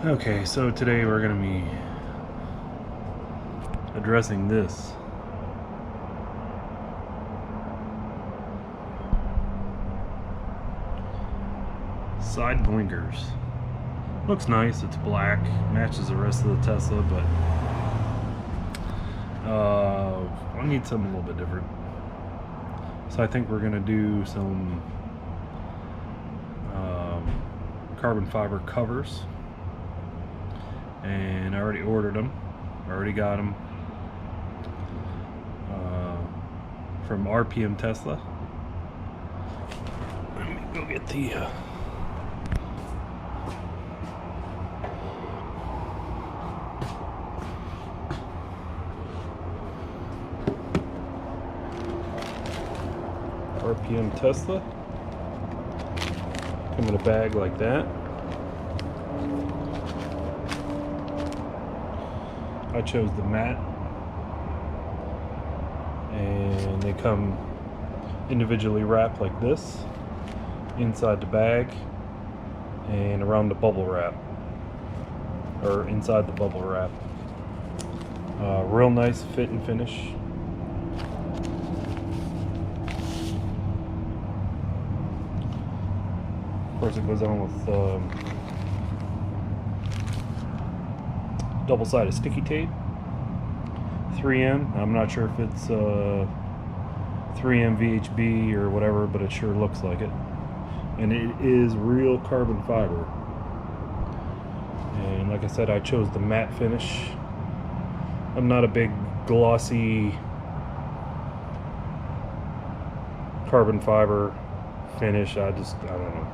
Okay, so today we're going to be addressing this. Side blinkers. Looks nice, it's black, matches the rest of the Tesla, but I need something a little bit different. So I think we're going to do some carbon fiber covers. And I already ordered them. I already got them from RPM Tesla. Let me go get the RPM Tesla. Come in a bag like that. I chose the matte, and they come individually wrapped like this inside the bag and around the bubble wrap, or inside the bubble wrap. Real nice fit and finish. Of course, it goes on with double-sided sticky tape, 3M. I'm not sure if it's 3M VHB or whatever, but it sure looks like it. And it is real carbon fiber. And like I said, I chose the matte finish. I'm not a big glossy carbon fiber finish. I don't know.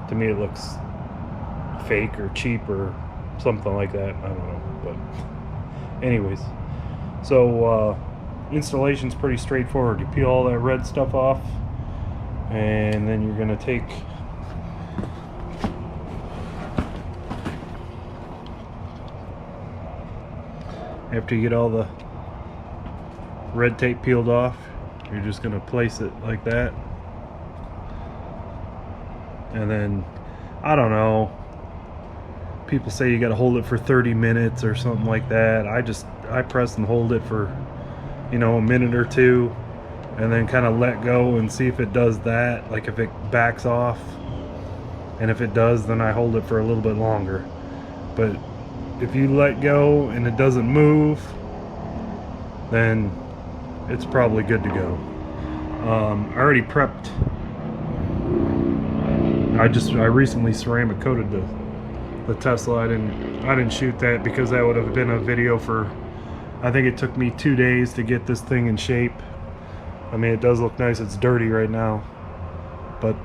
To me, it looks fake or cheap or something like that. I don't know. But anyways, so installation's pretty straightforward. You peel all that red stuff off, and then you're gonna take after you get all the red tape peeled off, you're just gonna place it like that, and then I don't know, people say you got to hold it for 30 minutes or something like that. I press and hold it for, a minute or two, and then kind of let go and see if it does that, like if it backs off. And if it does, then I hold it for a little bit longer. But if you let go and it doesn't move, then it's probably good to go. I already prepped. I recently ceramic coated the Tesla. I didn't shoot that because that would have been a video for, I think it took me 2 days to get this thing in shape. I mean, it does look nice. It's dirty right now, but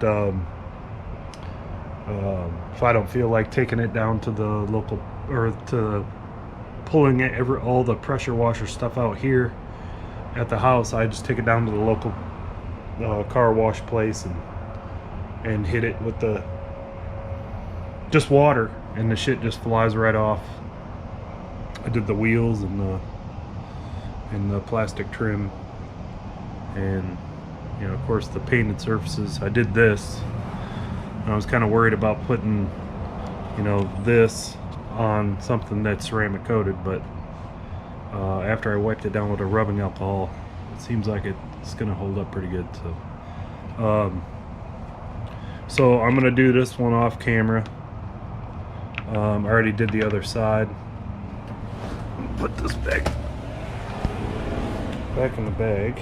if I don't feel like taking it down to the local, or to pulling all the pressure washer stuff out here at the house, I just take it down to the local car wash place and hit it with just water, and the shit just flies right off. I did the wheels and the plastic trim, and of course the painted surfaces. I did this, and I was kind of worried about putting this on something that's ceramic coated, but after I wiped it down with a rubbing alcohol, it seems like it's gonna hold up pretty good. So I'm gonna do this one off camera. I already did the other side. Put this back in the bag,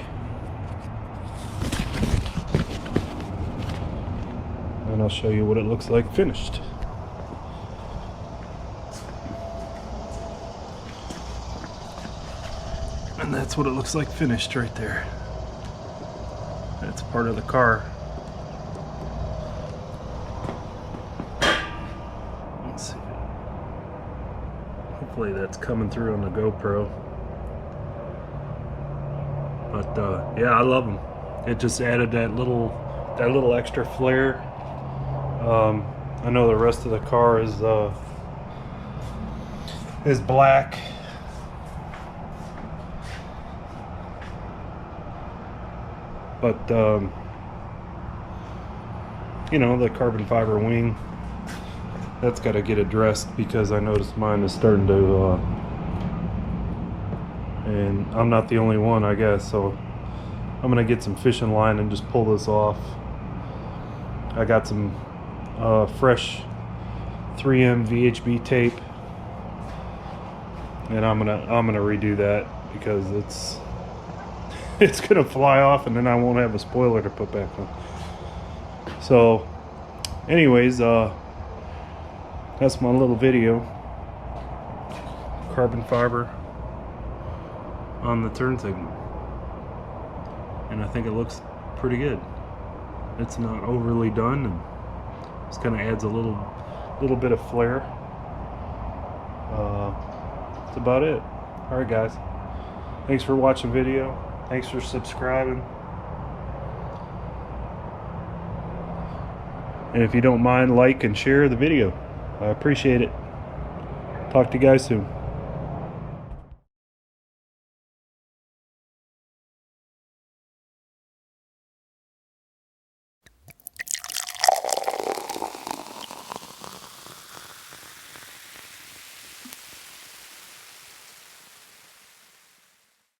and I'll show you what it looks like finished. And that's what it looks like finished right there. That's part of the car. Let's see. Hopefully that's coming through on the GoPro. But yeah, I love them. It just added that little extra flair. I know the rest of the car is black. But you know, the carbon fiber wing That's got to get addressed because I noticed mine is starting to, and I'm not the only one, I guess. So I'm gonna get some fishing line and just pull this off. I got some fresh 3M VHB tape, and I'm gonna redo that because it's gonna fly off, and then I won't have a spoiler to put back on. So, anyways, that's my little video. Carbon fiber on the turn signal, and I think it looks pretty good. It's not overly done, and just kind of adds a little bit of flair. That's about it. All right, guys. Thanks for watching the video. Thanks for subscribing. And if you don't mind, like and share the video. I appreciate it. Talk to you guys soon.